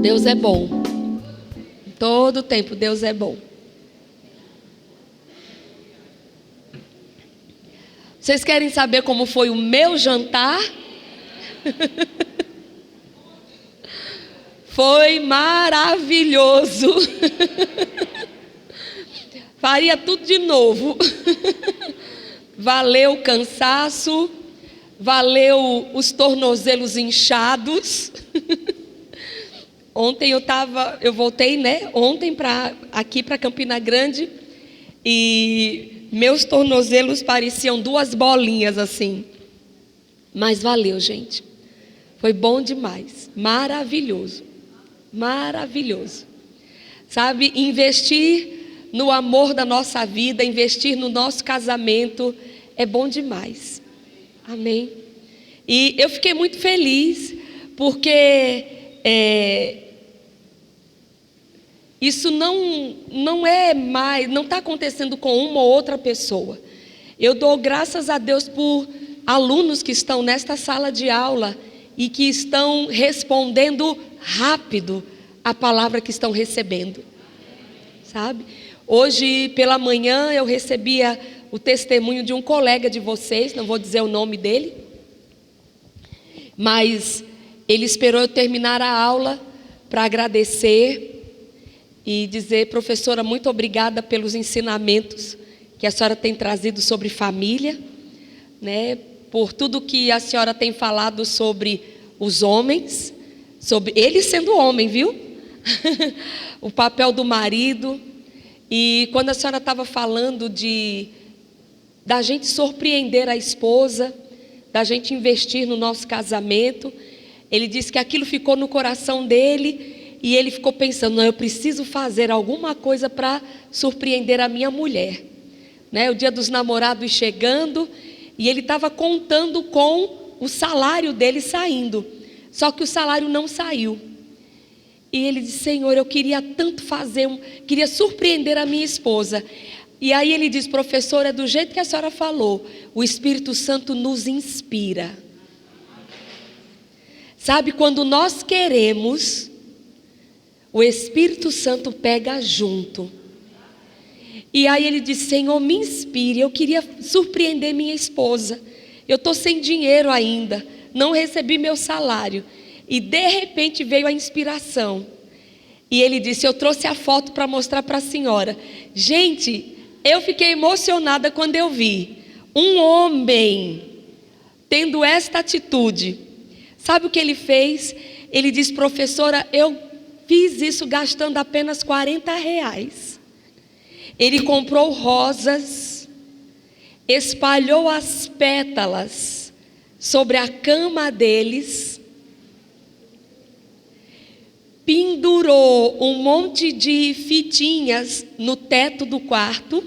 Deus é bom. Todo tempo Deus é bom. Vocês querem saber como foi o meu jantar? Foi maravilhoso. Faria tudo de novo. Valeu o cansaço, valeu os tornozelos inchados. Ontem eu voltei, né? Ontem aqui para Campina Grande e meus tornozelos pareciam duas bolinhas assim. Mas valeu, gente. Foi bom demais, maravilhoso, maravilhoso. Sabe, investir no amor da nossa vida, investir no nosso casamento é bom demais. Amém. E eu fiquei muito feliz porque isso não é mais, não está acontecendo com uma ou outra pessoa. Eu dou graças a Deus por alunos que estão nesta sala de aula e que estão respondendo rápido a palavra que estão recebendo, sabe? Hoje pela manhã eu recebia o testemunho de um colega de vocês, não vou dizer o nome dele, mas ele esperou eu terminar a aula para agradecer e dizer: professora, muito obrigada pelos ensinamentos que a senhora tem trazido sobre família, né? Por tudo que a senhora tem falado sobre os homens, sobre ele sendo homem, viu? O papel do marido. E quando a senhora estava falando da gente surpreender a esposa, da gente investir no nosso casamento, ele disse que aquilo ficou no coração dele e ele ficou pensando: não, eu preciso fazer alguma coisa para surpreender a minha mulher, né? O dia dos namorados chegando e ele estava contando com o salário dele saindo, só que o salário não saiu. E ele disse: Senhor, eu queria tanto queria surpreender a minha esposa. E aí ele diz: professora, do jeito que a senhora falou, o Espírito Santo nos inspira. Sabe, quando nós queremos, o Espírito Santo pega junto. E aí ele disse: Senhor, me inspire, eu queria surpreender minha esposa. Eu estou sem dinheiro ainda, não recebi meu salário. E de repente veio a inspiração. E ele disse: eu trouxe a foto para mostrar para a senhora. Gente, eu fiquei emocionada quando eu vi um homem tendo esta atitude. Sabe o que ele fez? Ele disse: professora, eu fiz isso gastando apenas R$40. Ele comprou rosas, espalhou as pétalas sobre a cama deles, pendurou um monte de fitinhas no teto do quarto,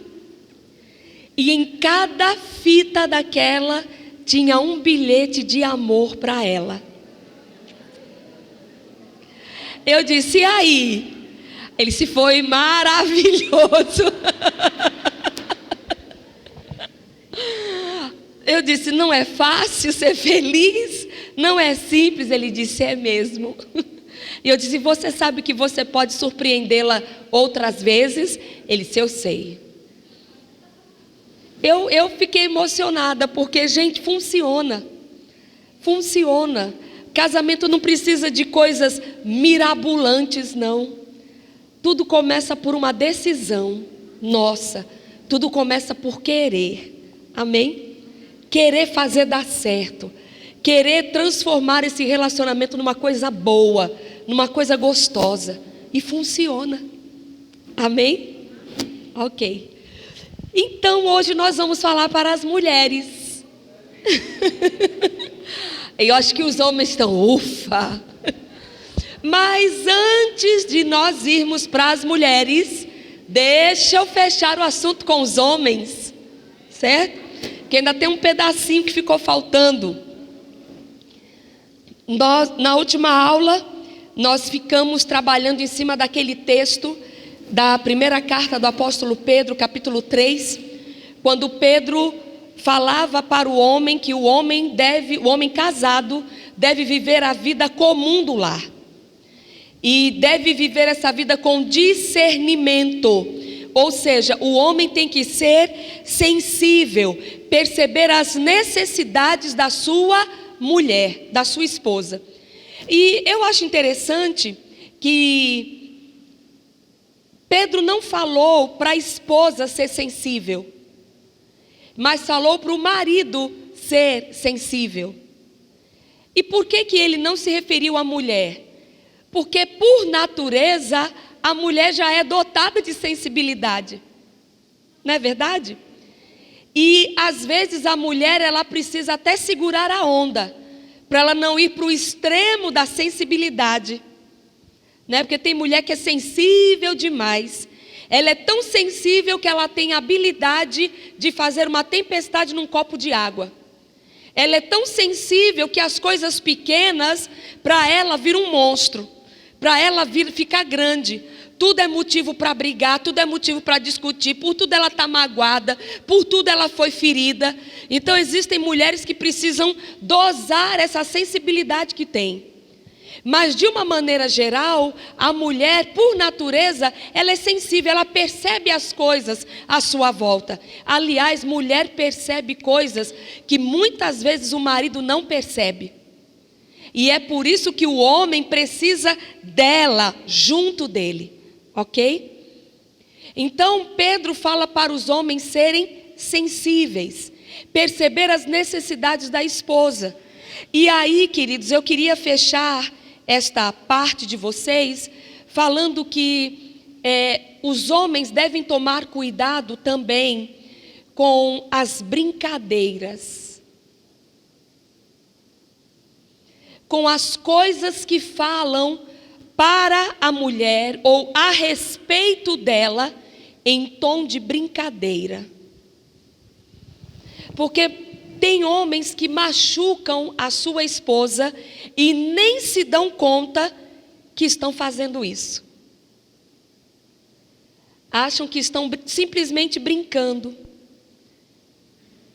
e em cada fita daquela tinha um bilhete de amor para ela. Eu disse: e aí? Ele disse: foi maravilhoso. Eu disse: não é fácil ser feliz? Não é simples? Ele disse: é mesmo. E eu disse: você sabe que você pode surpreendê-la outras vezes? Ele disse: eu sei. Eu fiquei emocionada, porque, gente, funciona. Funciona. Casamento não precisa de coisas mirabolantes, não. Tudo começa por uma decisão nossa. Tudo começa por querer. Amém? Querer fazer dar certo. Querer transformar esse relacionamento numa coisa boa, numa coisa gostosa. E funciona. Amém? Ok. Então hoje nós vamos falar para as mulheres. Eu acho que os homens estão ufa. Mas antes de nós irmos para as mulheres, deixa eu fechar o assunto com os homens, certo? Que ainda tem um pedacinho que ficou faltando. Na última aula, nós ficamos trabalhando em cima daquele texto da primeira carta do apóstolo Pedro, capítulo 3, quando Pedro falava para o homem que o homem casado deve viver a vida comum do lar. e deve viver essa vida com discernimento. Ou seja, o homem tem que ser sensível, perceber as necessidades da sua mulher, da sua esposa. E eu acho interessante que Pedro não falou para a esposa ser sensível, mas falou para o marido ser sensível. E por que ele não se referiu à mulher? Porque por natureza a mulher já é dotada de sensibilidade, não é verdade? E às vezes a mulher, ela precisa até segurar a onda, para ela não ir para o extremo da sensibilidade, né? Porque tem mulher que é sensível demais. Ela é tão sensível que ela tem a habilidade de fazer uma tempestade num copo de água. Ela é tão sensível que as coisas pequenas, para ela, viram um monstro. Para ela ficar grande. Tudo é motivo para brigar, tudo é motivo para discutir, por tudo ela está magoada, por tudo ela foi ferida. Então existem mulheres que precisam dosar essa sensibilidade que tem. Mas de uma maneira geral, a mulher, por natureza, ela é sensível, ela percebe as coisas à sua volta. Aliás, mulher percebe coisas que muitas vezes o marido não percebe. E é por isso que o homem precisa dela, junto dele. Ok? Então Pedro fala para os homens serem sensíveis, perceber as necessidades da esposa. E aí, queridos, eu queria fechar esta parte de vocês falando que os homens devem tomar cuidado também com as brincadeiras, com as coisas que falam para a mulher ou a respeito dela em tom de brincadeira. Porque tem homens que machucam a sua esposa e nem se dão conta que estão fazendo isso. Acham que estão simplesmente brincando.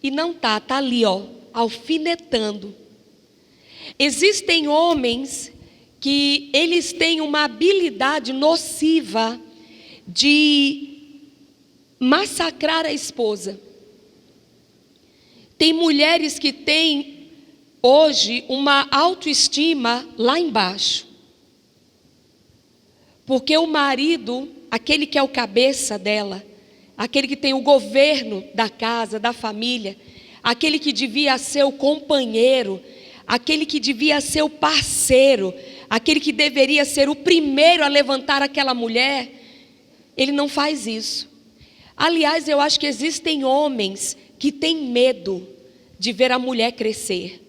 E não está ali, alfinetando. Existem homens que eles têm uma habilidade nociva de massacrar a esposa. Tem mulheres que têm hoje uma autoestima lá embaixo. Porque o marido, aquele que é o cabeça dela, aquele que tem o governo da casa, da família, aquele que devia ser o companheiro, aquele que devia ser o parceiro, aquele que deveria ser o primeiro a levantar aquela mulher, ele não faz isso. Aliás, eu acho que existem homens que têm medo de ver a mulher crescer.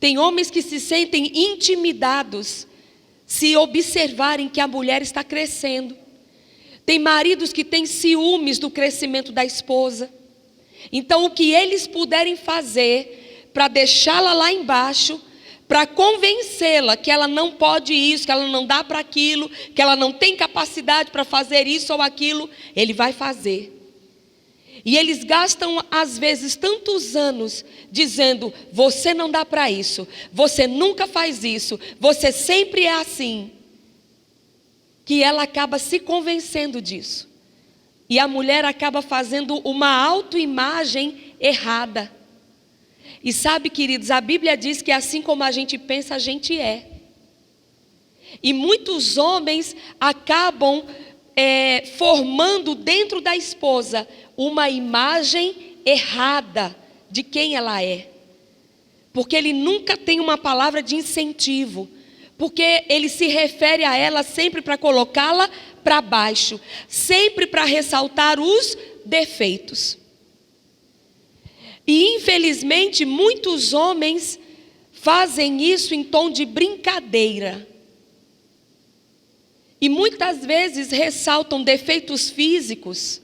Tem homens que se sentem intimidados se observarem que a mulher está crescendo. Tem maridos que têm ciúmes do crescimento da esposa. Então, o que eles puderem fazer para deixá-la lá embaixo, para convencê-la que ela não pode isso, que ela não dá para aquilo, que ela não tem capacidade para fazer isso ou aquilo, ele vai fazer. E eles gastam às vezes tantos anos dizendo: você não dá para isso, você nunca faz isso, você sempre é assim, que ela acaba se convencendo disso. E a mulher acaba fazendo uma autoimagem errada. E sabe, queridos, a Bíblia diz que assim como a gente pensa, a gente é. E muitos homens acabam formando dentro da esposa uma imagem errada de quem ela é. Porque ele nunca tem uma palavra de incentivo. Porque ele se refere a ela sempre para colocá-la para baixo. Sempre para ressaltar os defeitos. E infelizmente muitos homens fazem isso em tom de brincadeira. E muitas vezes ressaltam defeitos físicos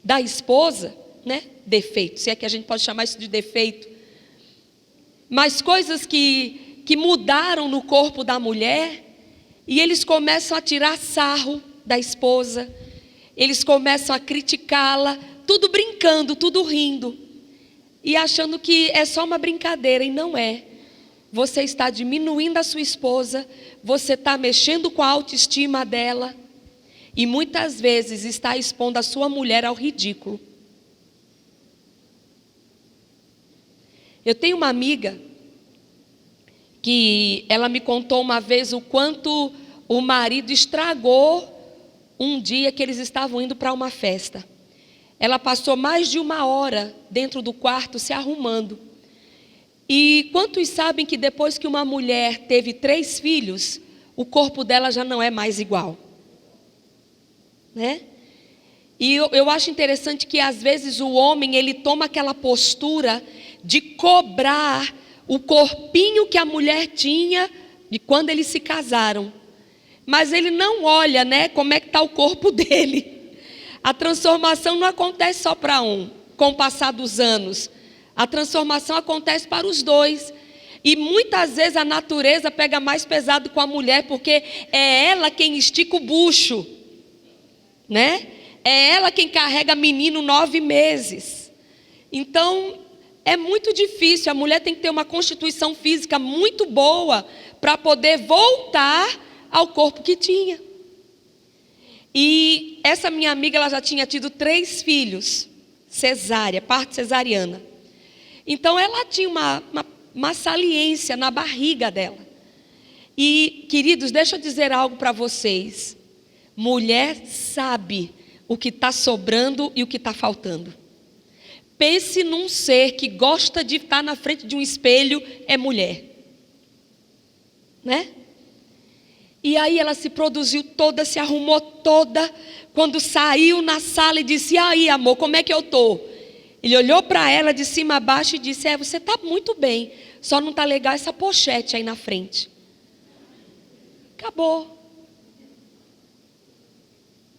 da esposa, né? Defeito, se é que a gente pode chamar isso de defeito. Mas coisas que mudaram no corpo da mulher, e eles começam a tirar sarro da esposa, eles começam a criticá-la, tudo brincando, tudo rindo, e achando que é só uma brincadeira, e não é. você está diminuindo a sua esposa, você está mexendo com a autoestima dela e muitas vezes está expondo a sua mulher ao ridículo. Eu tenho uma amiga que ela me contou uma vez o quanto o marido estragou um dia que eles estavam indo para uma festa. Ela passou mais de 1 hora dentro do quarto se arrumando. E quantos sabem que depois que uma mulher teve 3 filhos, o corpo dela já não é mais igual? Né? E eu acho interessante que às vezes o homem, ele toma aquela postura de cobrar o corpinho que a mulher tinha de quando eles se casaram. Mas ele não olha, né, como é que está o corpo dele. A transformação não acontece só para um, com o passar dos anos. A transformação acontece para os dois. E muitas vezes a natureza pega mais pesado com a mulher, porque é ela quem estica o bucho, né? É ela quem carrega menino 9 meses. Então, é muito difícil. A mulher tem que ter uma constituição física muito boa para poder voltar ao corpo que tinha. E essa minha amiga, ela já tinha tido 3 filhos, cesárea, parto cesariana. Então ela tinha uma saliência na barriga dela. E, queridos, deixa eu dizer algo para vocês. Mulher sabe o que está sobrando e o que está faltando. Pense num ser que gosta de estar na frente de um espelho, é mulher. Né? E aí ela se produziu toda, se arrumou toda. Quando saiu na sala e disse: e aí, amor, como é que eu estou? Ele olhou para ela de cima a baixo e disse: você está muito bem, só não está legal essa pochete aí na frente. Acabou.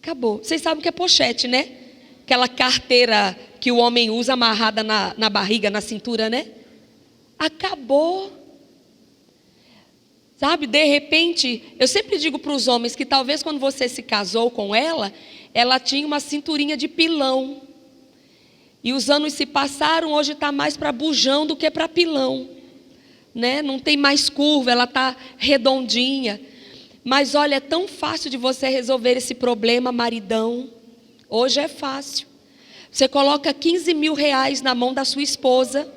Acabou. Vocês sabem o que é pochete, né? Aquela carteira que o homem usa amarrada na barriga, na cintura, né? Acabou. Sabe, de repente, eu sempre digo para os homens que talvez quando você se casou com ela, ela tinha uma cinturinha de pilão. E os anos se passaram, hoje está mais para bujão do que para pilão. Né? Não tem mais curva, ela está redondinha. Mas olha, é tão fácil de você resolver esse problema, maridão. Hoje é fácil. Você coloca 15 mil reais na mão da sua esposa.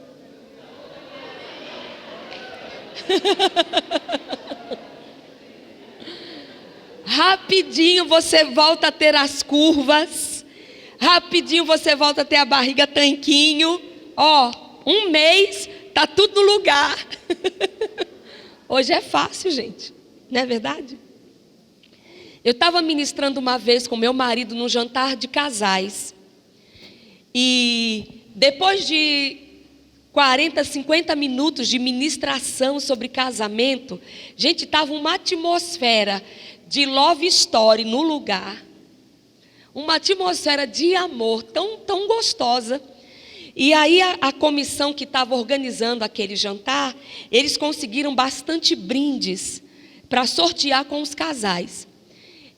Rapidinho você volta a ter as curvas. Rapidinho você volta a ter a barriga tanquinho. Ó, 1 mês, tá tudo no lugar. Hoje é fácil, gente. Não é verdade? Eu estava ministrando uma vez com meu marido num jantar de casais. E depois de 40, 50 minutos de ministração sobre casamento, gente, estava uma atmosfera de love story no lugar. Uma atmosfera de amor tão gostosa. E aí a comissão que estava organizando aquele jantar, eles conseguiram bastante brindes para sortear com os casais.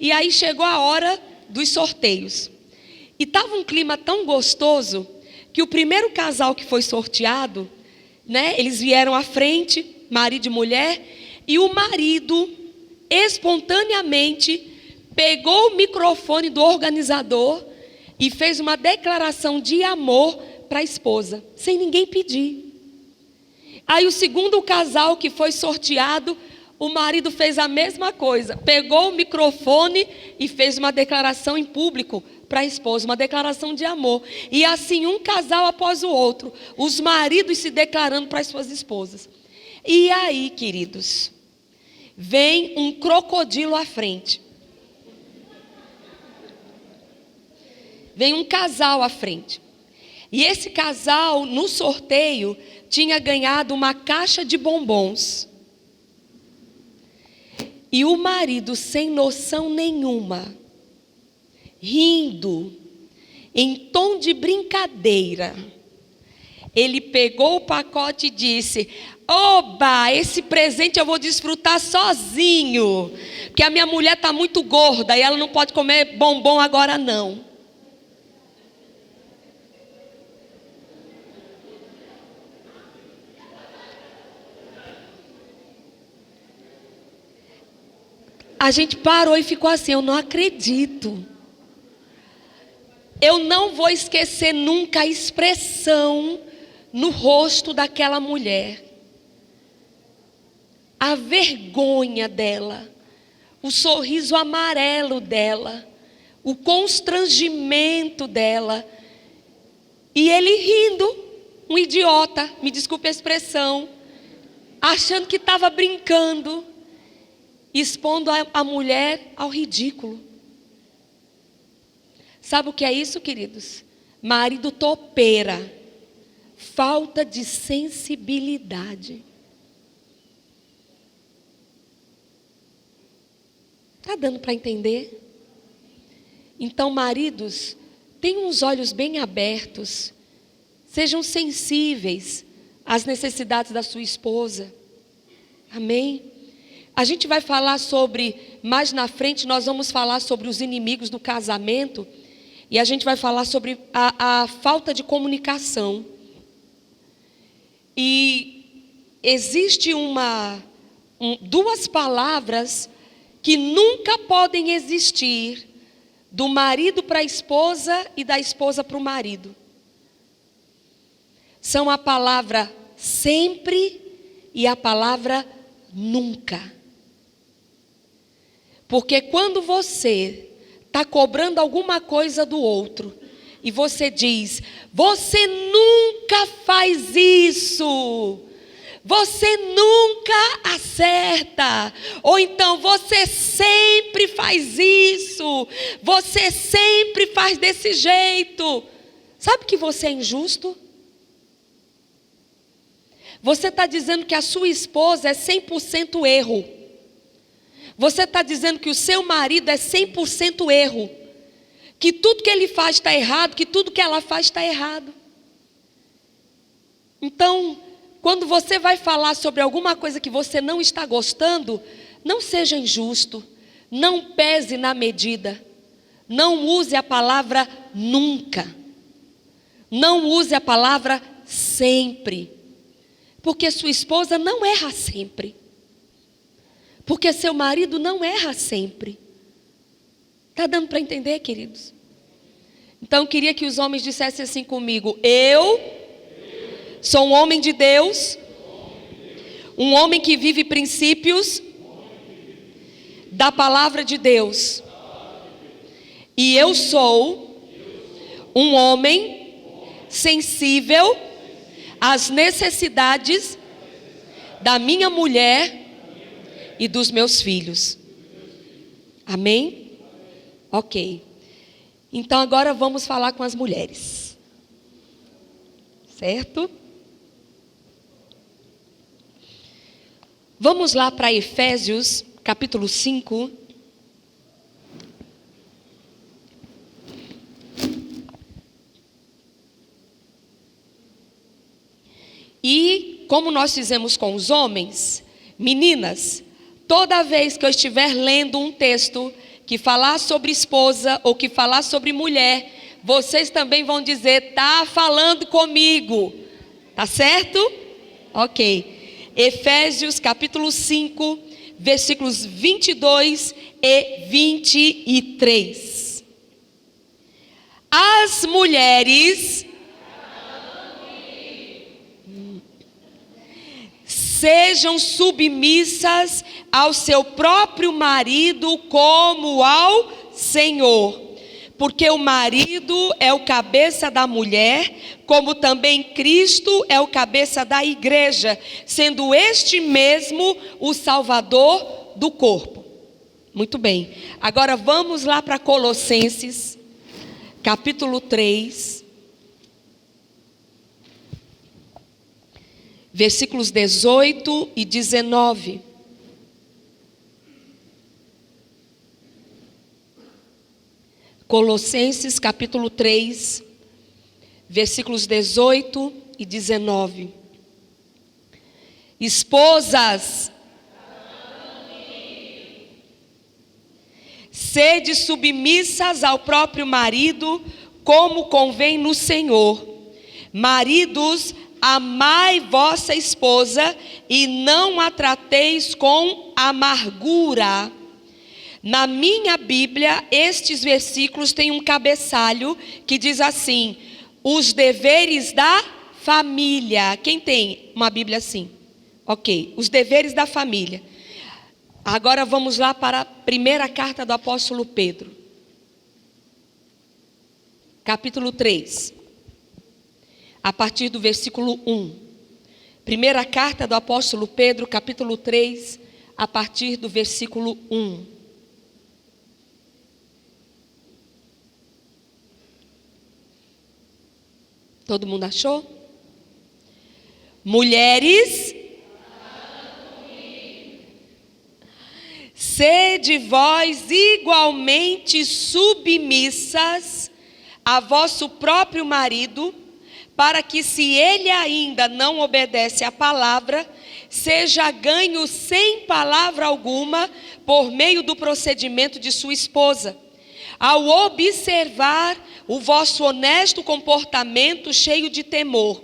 E aí chegou a hora dos sorteios. E estava um clima tão gostoso que o primeiro casal que foi sorteado, né, eles vieram à frente, marido e mulher, e o marido espontaneamente pegou o microfone do organizador e fez uma declaração de amor para a esposa, sem ninguém pedir. Aí o segundo casal que foi sorteado, o marido fez a mesma coisa, pegou o microfone e fez uma declaração em público para a esposa, uma declaração de amor. E assim um casal após o outro, os maridos se declarando para as suas esposas. E aí, queridos, vem um crocodilo à frente. Vem um casal à frente. E esse casal, no sorteio, tinha ganhado uma caixa de bombons. E o marido, sem noção nenhuma, rindo, em tom de brincadeira, ele pegou o pacote e disse: oba, esse presente eu vou desfrutar sozinho, porque a minha mulher está muito gorda e ela não pode comer bombom agora não. gente parou e ficou assim, eu não acredito. Eu não vou esquecer nunca a expressão no rosto daquela mulher. A vergonha dela, o sorriso amarelo dela, o constrangimento dela. E ele rindo, um idiota, me desculpe a expressão, achando que estava brincando, expondo a mulher ao ridículo. Sabe o que é isso, queridos? Marido topeira, falta de sensibilidade. Está dando para entender? Então, maridos, tenham os olhos bem abertos, sejam sensíveis às necessidades da sua esposa. Amém? A gente vai falar sobre, mais na frente nós vamos falar sobre os inimigos do casamento, e a gente vai falar sobre a falta de comunicação. E existe duas palavras que nunca podem existir do marido para a esposa e da esposa para o marido. São a palavra sempre e a palavra nunca. Porque quando você está cobrando alguma coisa do outro e você diz, você nunca faz isso, você nunca acerta, ou então você sempre faz isso, você sempre faz desse jeito. Sabe que você é injusto? Você está dizendo que a sua esposa é 100% erro. Você está dizendo que o seu marido é 100% erro. Que tudo que ele faz está errado, que tudo que ela faz está errado. Então, quando você vai falar sobre alguma coisa que você não está gostando, não seja injusto, não pese na medida, não use a palavra nunca, não use a palavra sempre, porque sua esposa não erra sempre, porque seu marido não erra sempre. Está dando para entender, queridos? Então eu queria que os homens dissessem assim comigo, eu sou um homem de Deus, um homem que vive princípios da palavra de Deus. E eu sou um homem sensível às necessidades da minha mulher e dos meus filhos. Amém? Ok. Então agora vamos falar com as mulheres. Certo? Vamos lá para Efésios, capítulo 5. E, como nós fizemos com os homens, meninas, toda vez que eu estiver lendo um texto que falar sobre esposa ou que falar sobre mulher, vocês também vão dizer, está falando comigo. Tá certo? Ok. Efésios capítulo 5, versículos 22 e 23. As mulheres sejam submissas ao seu próprio marido como ao Senhor. Porque o marido é o cabeça da mulher, como também Cristo é o cabeça da igreja, sendo este mesmo o Salvador do corpo. Muito bem. Agora vamos lá para Colossenses, capítulo 3, versículos 18 e 19. Colossenses capítulo 3, versículos 18 e 19. Esposas, sede submissas ao próprio marido, como convém no Senhor. Maridos, amai vossa esposa e não a trateis com amargura. Na minha Bíblia, estes versículos têm um cabeçalho que diz assim: os deveres da família. Quem tem uma Bíblia assim? Ok, os deveres da família. Agora vamos lá para a primeira carta do apóstolo Pedro. Capítulo 3. A partir do versículo 1. Primeira carta do apóstolo Pedro, capítulo 3, a partir do versículo 1. Todo mundo achou? Mulheres, sede vós igualmente submissas a vosso próprio marido, para que, se ele ainda não obedece à palavra, seja ganho sem palavra alguma por meio do procedimento de sua esposa, ao observar o vosso honesto comportamento cheio de temor.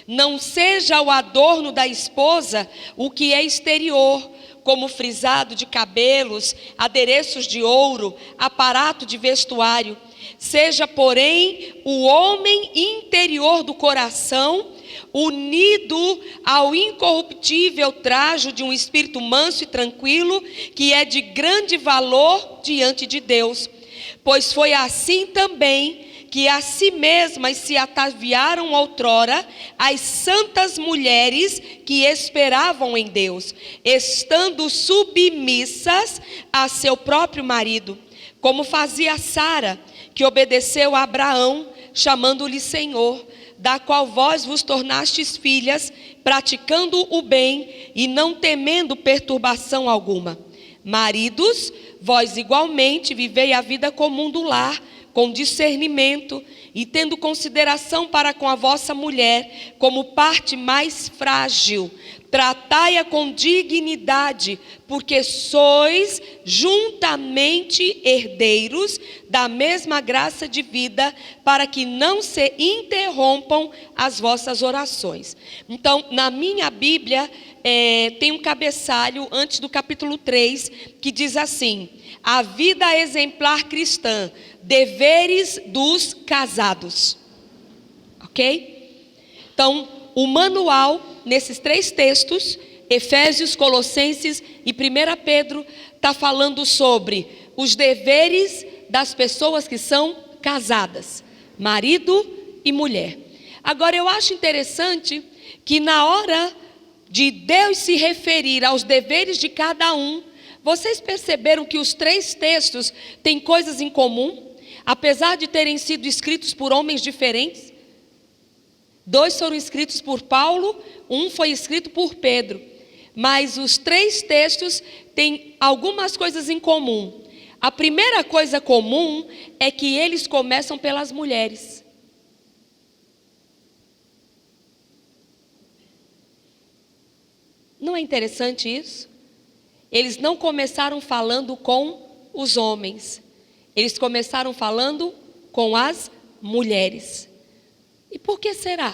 Não seja o adorno da esposa o que é exterior, como frisado de cabelos, adereços de ouro, aparato de vestuário. Seja, porém, o homem interior do coração, unido ao incorruptível trajo de um espírito manso e tranquilo, que é de grande valor diante de Deus. Pois foi assim também que a si mesmas se ataviaram outrora as santas mulheres que esperavam em Deus, estando submissas a seu próprio marido, como fazia Sara, que obedeceu a Abraão, chamando-lhe Senhor, da qual vós vos tornastes filhas, praticando o bem e não temendo perturbação alguma. Maridos, vós igualmente vivei a vida comum do lar, com discernimento e tendo consideração para com a vossa mulher, como parte mais frágil. Tratai-a com dignidade, porque sois juntamente herdeiros da mesma graça de vida, para que não se interrompam as vossas orações. Então, na minha Bíblia, tem um cabeçalho antes do capítulo 3, que diz assim: a vida exemplar cristã, deveres dos casados. Ok? Então, o manual, nesses 3 textos, Efésios, Colossenses e 1 Pedro, está falando sobre os deveres das pessoas que são casadas, marido e mulher. Agora, eu acho interessante que na hora de Deus se referir aos deveres de cada um, vocês perceberam que os 3 textos têm coisas em comum, apesar de terem sido escritos por homens diferentes? 2 foram escritos por Paulo, 1 foi escrito por Pedro. Mas os 3 textos têm algumas coisas em comum. A primeira coisa comum é que eles começam pelas mulheres. Não é interessante isso? Eles não começaram falando com os homens. Eles começaram falando com as mulheres. E por que será?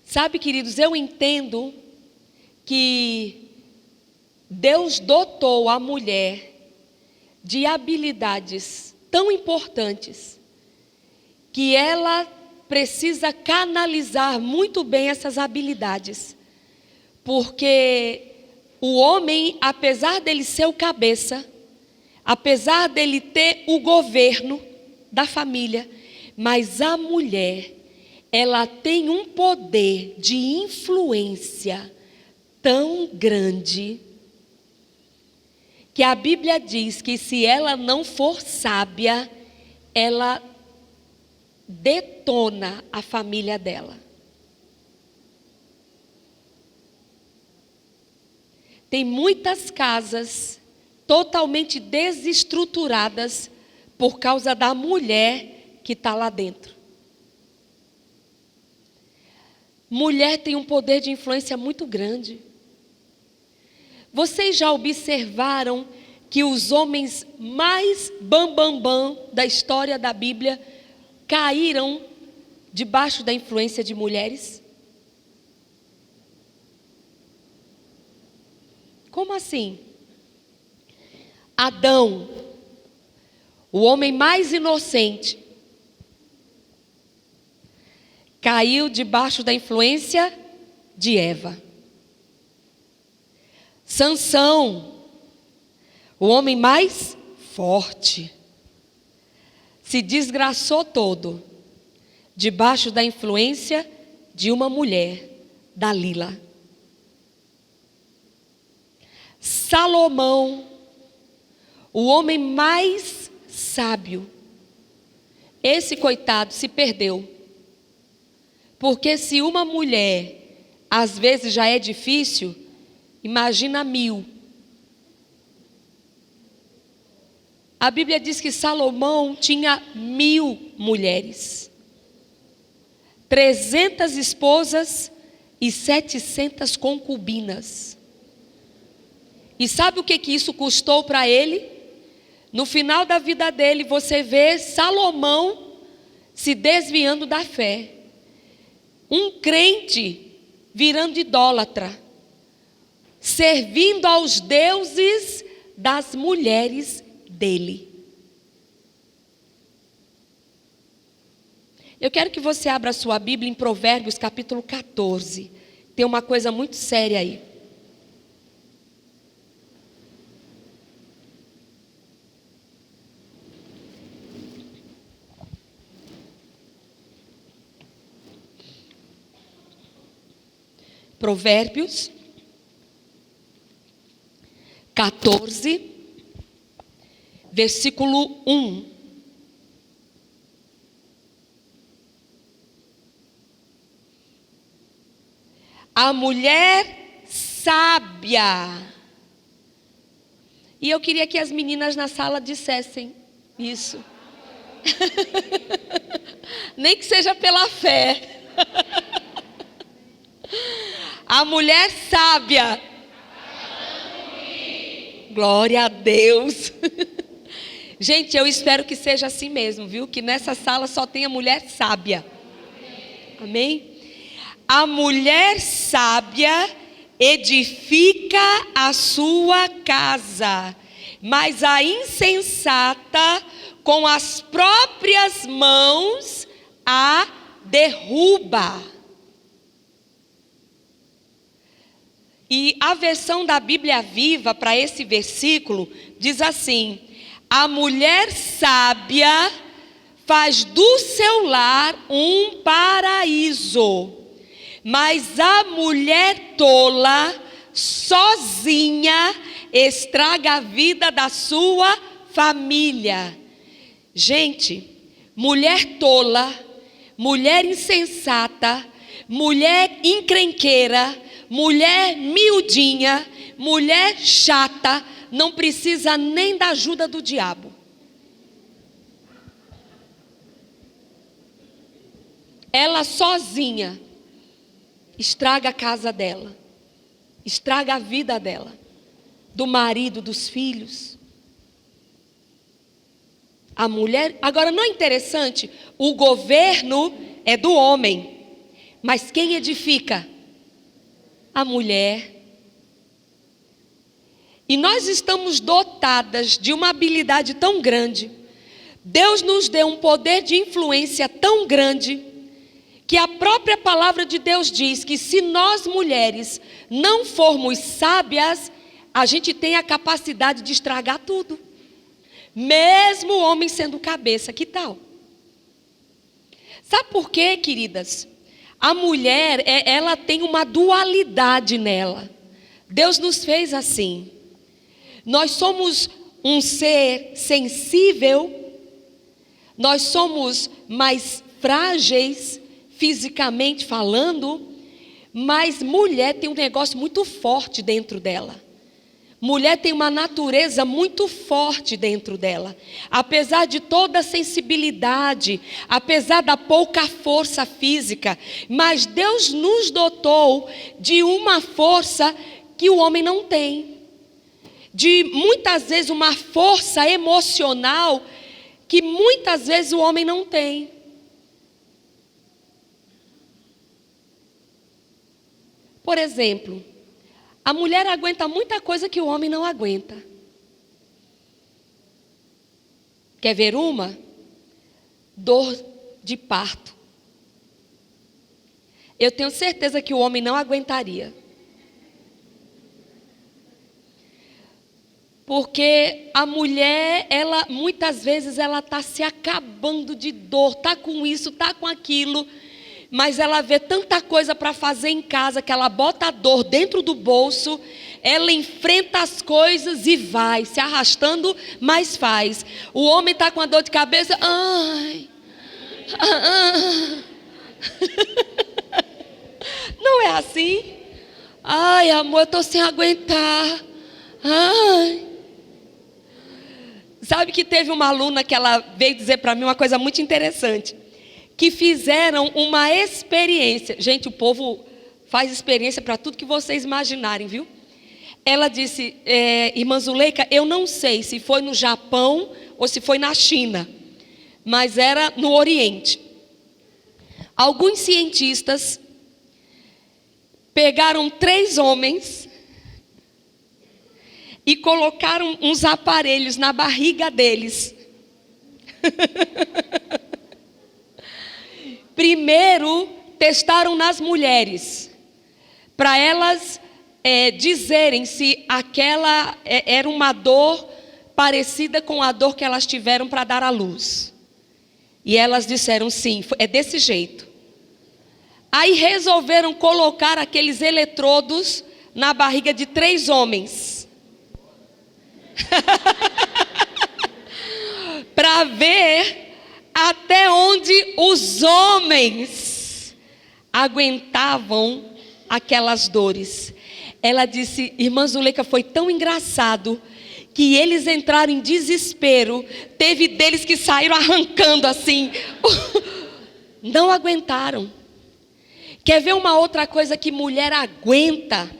Sabe, queridos, eu entendo que Deus dotou a mulher de habilidades tão importantes que ela precisa canalizar muito bem essas habilidades. Porque o homem, apesar dele ser o cabeça, apesar dele ter o governo da família, mas a mulher, ela tem um poder de influência tão grande, que a Bíblia diz que se ela não for sábia, ela detona a família dela. Tem muitas casas totalmente desestruturadas por causa da mulher que está lá dentro. Mulher tem um poder de influência muito grande. Vocês já observaram que os homens mais bambambam da história da Bíblia caíram debaixo da influência de mulheres? Como assim? Adão, o homem mais inocente, caiu debaixo da influência de Eva. Sansão, o homem mais forte, se desgraçou todo debaixo da influência de uma mulher, Dalila. Salomão, o homem mais sábio, esse coitado se perdeu. Porque se uma mulher, às vezes já é difícil, imagina 1000. A Bíblia diz que Salomão tinha 1000 mulheres, 300 esposas e 700 concubinas. E sabe o que isso custou para ele? No final da vida dele, você vê Salomão se desviando da fé. Um crente virando idólatra, servindo aos deuses das mulheres dele. Eu quero que você abra a sua Bíblia em Provérbios capítulo 14. Tem uma coisa muito séria aí. Provérbios 14, versículo 1. A mulher sábia. E eu queria que as meninas na sala dissessem isso. Nem que seja pela fé. A mulher sábia. Glória a Deus. Gente, eu espero que seja assim mesmo, viu? Que nessa sala só tenha mulher sábia. Amém? A mulher sábia edifica a sua casa, mas a insensata com as próprias mãos a derruba. E a versão da Bíblia Viva para esse versículo diz assim: a mulher sábia faz do seu lar um paraíso, mas a mulher tola, sozinha, estraga a vida da sua família. Gente, mulher tola, mulher insensata, mulher encrenqueira, mulher miudinha, mulher chata, não precisa nem da ajuda do diabo. Ela sozinha estraga a casa dela, estraga a vida dela, do marido, dos filhos. A mulher, agora não é interessante? O governo é do homem, mas quem edifica? A mulher. E nós estamos dotadas de uma habilidade tão grande. Deus nos deu um poder de influência tão grande, que a própria palavra de Deus diz que se nós mulheres não formos sábias, a gente tem a capacidade de estragar tudo. Mesmo o homem sendo cabeça, que tal? Sabe por quê, queridas? A mulher, ela tem uma dualidade nela. Deus nos fez assim. Nós somos um ser sensível, nós somos mais frágeis, fisicamente falando, mas mulher tem um negócio muito forte dentro dela. Mulher tem uma natureza muito forte dentro dela. Apesar de toda a sensibilidade, apesar da pouca força física, mas Deus nos dotou de uma força que o homem não tem. De muitas vezes uma força emocional que muitas vezes o homem não tem. Por exemplo, A mulher aguenta muita coisa que o homem não aguenta. Quer ver uma? Dor de parto. Eu tenho certeza que o homem não aguentaria. Porque a mulher, ela muitas vezes ela está se acabando de dor, está com isso, está com aquilo, mas ela vê tanta coisa para fazer em casa que ela bota a dor dentro do bolso, ela enfrenta as coisas e vai, se arrastando, mas faz. O homem está com a dor de cabeça, ai, não é assim? Ai, amor, eu estou sem aguentar. Ai. Sabe que teve uma aluna que ela veio dizer para mim uma coisa muito interessante. Que fizeram uma experiência. Gente, o povo faz experiência para tudo que vocês imaginarem, viu? Ela disse, irmã Zuleika, eu não sei se foi no Japão ou se foi na China, mas era no Oriente. Alguns cientistas pegaram 3 homens e colocaram uns aparelhos na barriga deles. Primeiro, testaram nas mulheres, para elas dizerem se aquela era uma dor parecida com a dor que elas tiveram para dar à luz. E elas disseram sim, é desse jeito. Aí resolveram colocar aqueles eletrodos na barriga de 3 homens. Para ver até onde os homens aguentavam aquelas dores. Ela disse, irmã Zuleika, foi tão engraçado que eles entraram em desespero. Teve deles que saíram arrancando assim. Não aguentaram. Quer ver uma outra coisa que mulher aguenta?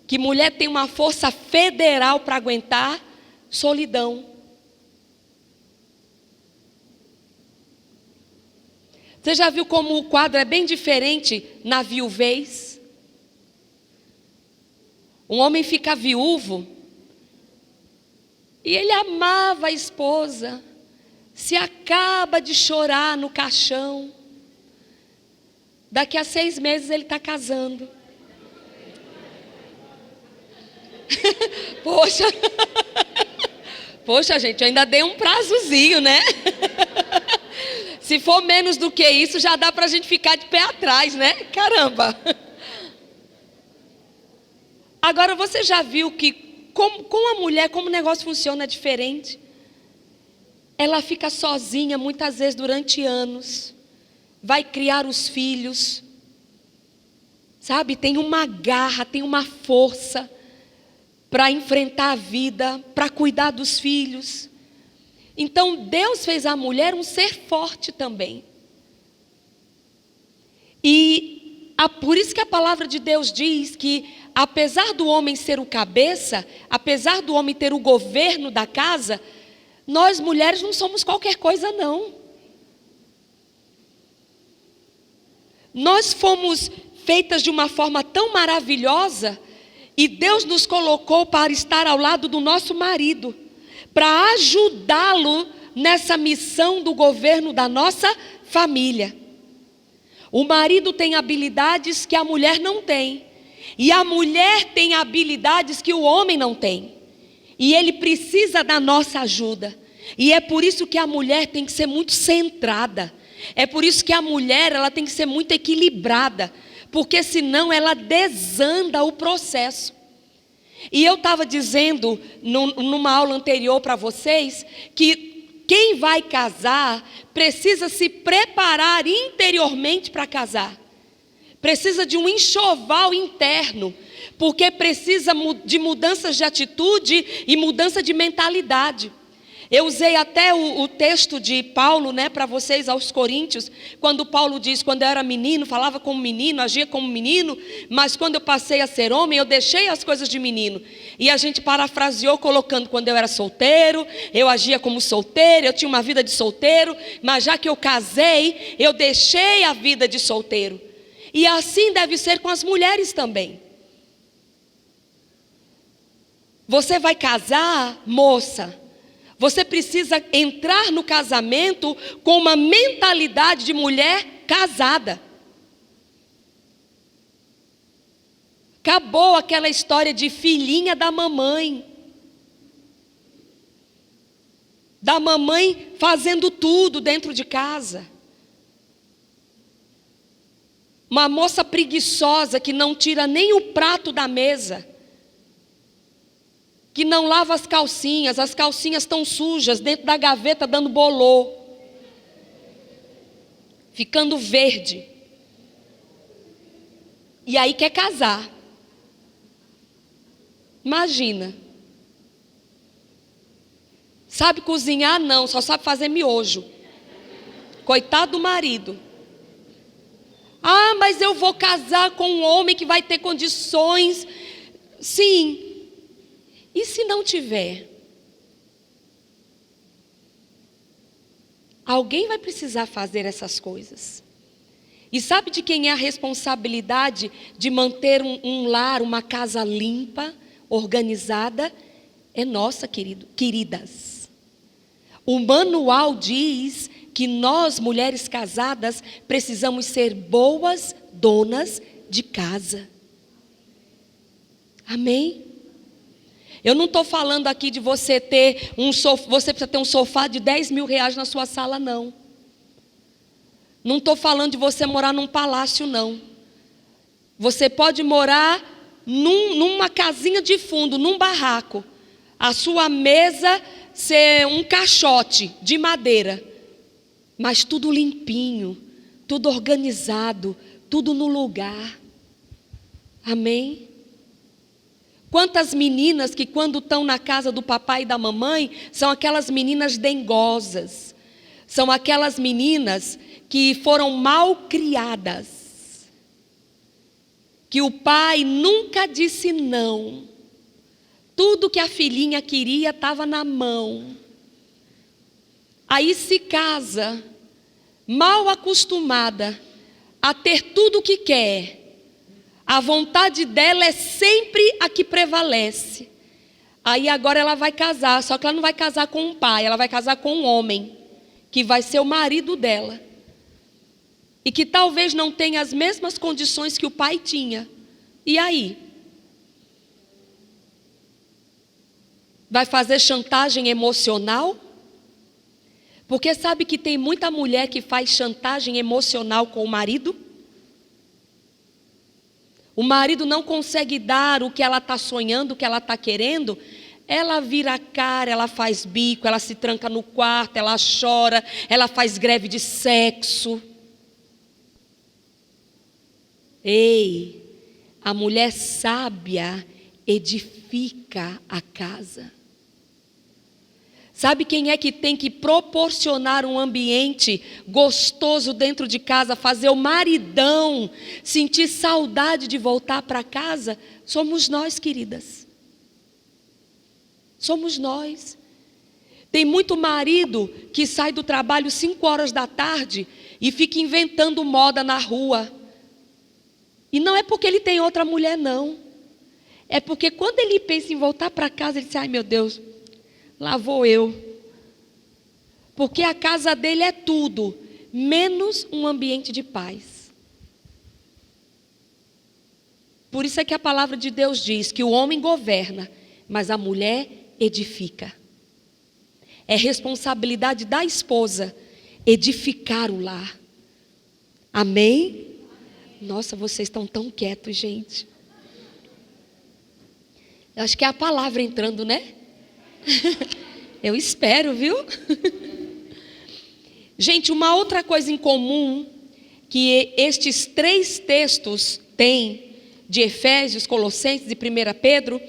Que mulher tem uma força federal para aguentar? Solidão. Você já viu como o quadro é bem diferente na viuvez? Um homem fica viúvo e ele amava a esposa, se acaba de chorar no caixão. Daqui a 6 meses ele está casando. Poxa, gente, eu ainda dei um prazozinho, né? Se for menos do que isso, já dá para a gente ficar de pé atrás, né? Caramba! Agora, você já viu que com a mulher, como o negócio funciona diferente? Ela fica sozinha muitas vezes durante anos. Vai criar os filhos. Sabe? Tem uma garra, tem uma força para enfrentar a vida, para cuidar dos filhos. Então Deus fez a mulher um ser forte também. E por isso que a palavra de Deus diz que apesar do homem ser o cabeça, apesar do homem ter o governo da casa, nós mulheres não somos qualquer coisa não. Nós fomos feitas de uma forma tão maravilhosa e Deus nos colocou para estar ao lado do nosso marido, para ajudá-lo nessa missão do governo da nossa família. O marido tem habilidades que a mulher não tem. E a mulher tem habilidades que o homem não tem. E ele precisa da nossa ajuda. E é por isso que a mulher tem que ser muito centrada. É por isso que a mulher ela tem que ser muito equilibrada. Porque senão ela desanda o processo. E eu estava dizendo numa aula anterior para vocês que quem vai casar precisa se preparar interiormente para casar. Precisa de um enxoval interno, porque precisa de mudanças de atitude e mudança de mentalidade. Eu usei até o texto de Paulo, né, para vocês aos Coríntios, quando Paulo diz, quando eu era menino, falava como menino, agia como menino, mas quando eu passei a ser homem, eu deixei as coisas de menino. E a gente parafraseou colocando, quando eu era solteiro, eu agia como solteiro, eu tinha uma vida de solteiro, mas já que eu casei, eu deixei a vida de solteiro. E assim deve ser com as mulheres também. Você vai casar, moça, você precisa entrar no casamento com uma mentalidade de mulher casada. Acabou aquela história de filhinha da mamãe. Da mamãe fazendo tudo dentro de casa. Uma moça preguiçosa que não tira nem o prato da mesa. Que não lava as calcinhas estão sujas dentro da gaveta dando bolô. Ficando verde. E aí quer casar. Imagina. Sabe cozinhar? Não, só sabe fazer miojo. Coitado do marido. Ah, mas eu vou casar com um homem que vai ter condições. Sim. E se não tiver? Alguém vai precisar fazer essas coisas. E sabe de quem é a responsabilidade de manter um lar, uma casa limpa, organizada? É nossa, queridas. O manual diz que nós, mulheres casadas, precisamos ser boas donas de casa. Amém? Eu não estou falando aqui de você ter você precisa ter um sofá de 10 mil reais na sua sala, não. Não estou falando de você morar num palácio, não. Você pode morar numa casinha de fundo, num barraco. A sua mesa ser um caixote de madeira. Mas tudo limpinho, tudo organizado, tudo no lugar. Amém? Quantas meninas que quando estão na casa do papai e da mamãe, são aquelas meninas dengosas. São aquelas meninas que foram mal criadas. Que o pai nunca disse não. Tudo que a filhinha queria estava na mão. Aí se casa, mal acostumada a ter tudo o que quer. A vontade dela é sempre a que prevalece. Aí agora ela vai casar, só que ela não vai casar com um pai, ela vai casar com um homem, que vai ser o marido dela. E que talvez não tenha as mesmas condições que o pai tinha. E aí? Vai fazer chantagem emocional? Porque sabe que tem muita mulher que faz chantagem emocional com o marido? O marido não consegue dar o que ela está sonhando, o que ela está querendo. Ela vira a cara, ela faz bico, ela se tranca no quarto, ela chora, ela faz greve de sexo. Ei, a mulher sábia edifica a casa. Sabe quem é que tem que proporcionar um ambiente gostoso dentro de casa, fazer o maridão sentir saudade de voltar para casa? Somos nós, queridas. Somos nós. Tem muito marido que sai do trabalho 5 horas da tarde e fica inventando moda na rua. E não é porque ele tem outra mulher, não. É porque quando ele pensa em voltar para casa, ele diz, ai meu Deus, lá vou eu. Porque a casa dele é tudo, menos um ambiente de paz. Por isso é que a palavra de Deus diz que o homem governa, mas a mulher edifica. É responsabilidade da esposa edificar o lar. Amém? Nossa, vocês estão tão quietos, gente. Eu acho que é a palavra entrando, né? Eu espero, viu? Gente, uma outra coisa em comum que estes 3 textos têm, de Efésios, Colossenses e 1 Pedro,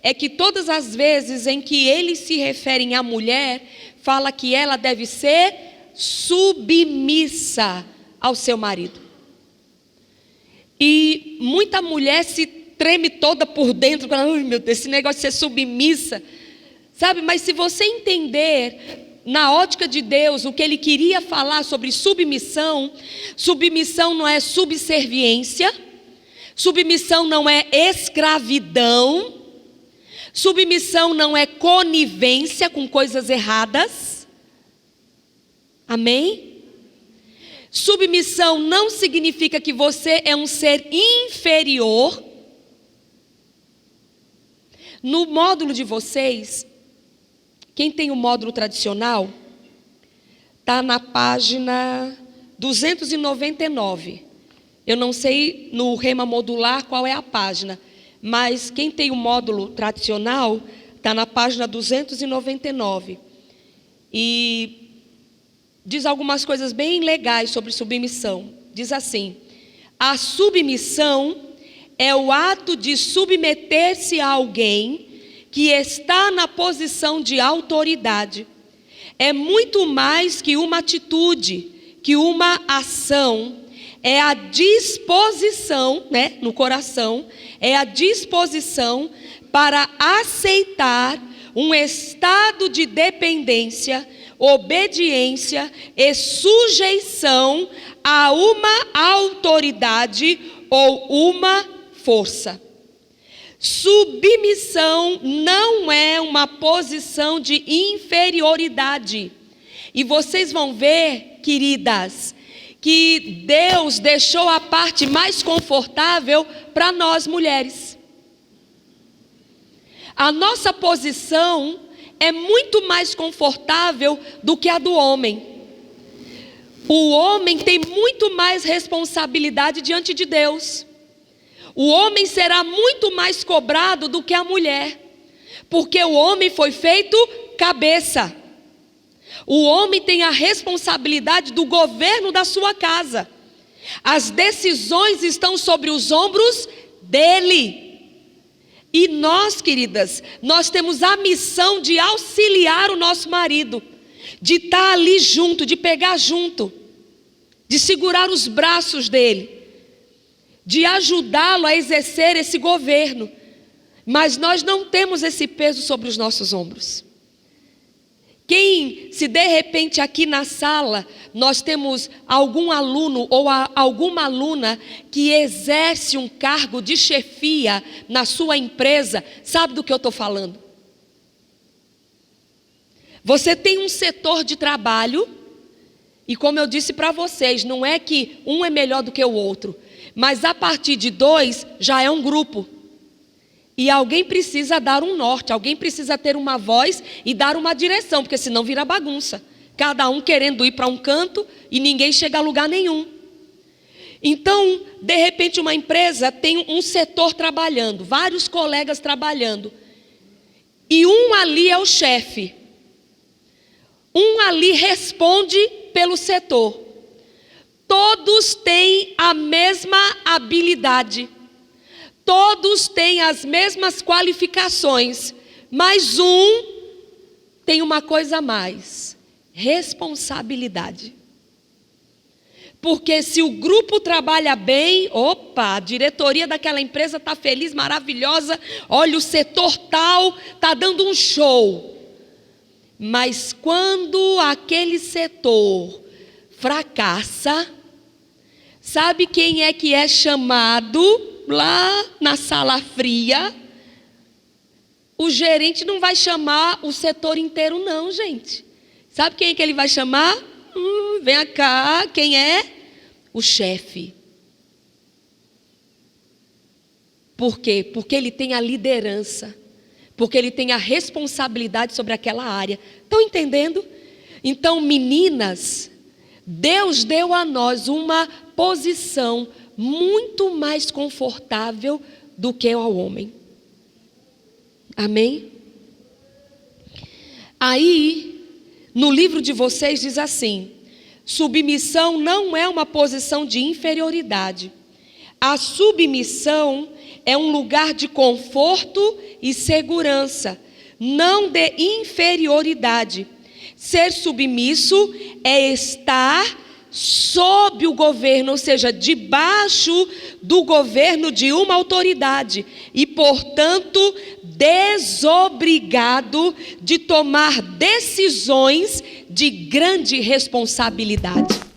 é que todas as vezes em que eles se referem à mulher, fala que ela deve ser submissa ao seu marido. E muita mulher se treme toda por dentro, ai meu Deus, esse negócio de ser submissa, sabe? Mas se você entender na ótica de Deus o que ele queria falar sobre submissão, submissão não é subserviência, submissão não é escravidão, Submissão não é conivência com coisas erradas. Amém? Submissão não significa que você é um ser inferior. No módulo de vocês, quem tem o módulo tradicional, está na página 299. Eu não sei no Rema Modular qual é a página, mas quem tem o módulo tradicional está na página 299. E diz algumas coisas bem legais sobre submissão. Diz assim: a submissão é o ato de submeter-se a alguém que está na posição de autoridade. É muito mais que uma atitude, que uma ação. É a disposição, no coração, é a disposição para aceitar um estado de dependência, obediência e sujeição a uma autoridade ou uma força. Submissão não é uma posição de inferioridade. E vocês vão ver, queridas, que Deus deixou a parte mais confortável para nós mulheres. A nossa posição é muito mais confortável do que a do homem. O homem tem muito mais responsabilidade diante de Deus. O homem será muito mais cobrado do que a mulher, porque o homem foi feito cabeça. O homem tem a responsabilidade do governo da sua casa. As decisões estão sobre os ombros dele. E nós, queridas, nós temos a missão de auxiliar o nosso marido, de estar ali junto, de pegar junto, de segurar os braços dele, de ajudá-lo a exercer esse governo. Mas nós não temos esse peso sobre os nossos ombros. Se de repente aqui na sala nós temos algum aluno ou alguma aluna que exerce um cargo de chefia na sua empresa, sabe do que eu estou falando? Você tem um setor de trabalho, e como eu disse para vocês, não é que um é melhor do que o outro, mas a partir de 2 já é um grupo. E alguém precisa dar um norte, alguém precisa ter uma voz e dar uma direção, porque senão vira bagunça. Cada um querendo ir para um canto e ninguém chega a lugar nenhum. Então, de repente, uma empresa tem um setor trabalhando, vários colegas trabalhando. E um ali é o chefe. Um ali responde pelo setor. Todos têm a mesma habilidade. Todos têm as mesmas qualificações, mas um tem uma coisa a mais: responsabilidade. Porque se o grupo trabalha bem, a diretoria daquela empresa está feliz, maravilhosa, olha, o setor tal está dando um show. Mas quando aquele setor fracassa, sabe quem é que é chamado lá na sala fria? O gerente não vai chamar o setor inteiro não, gente. Sabe quem é que ele vai chamar? Vem cá, quem é? O chefe. Por quê? Porque ele tem a liderança, porque ele tem a responsabilidade sobre aquela área. Estão entendendo? Então, meninas, Deus deu a nós uma posição muito mais confortável do que ao homem. Amém? Aí, no livro de vocês diz assim: submissão não é uma posição de inferioridade. A submissão é um lugar de conforto e segurança, não de inferioridade. Ser submisso é estar sob o governo, ou seja, debaixo do governo de uma autoridade e, portanto, desobrigado de tomar decisões de grande responsabilidade.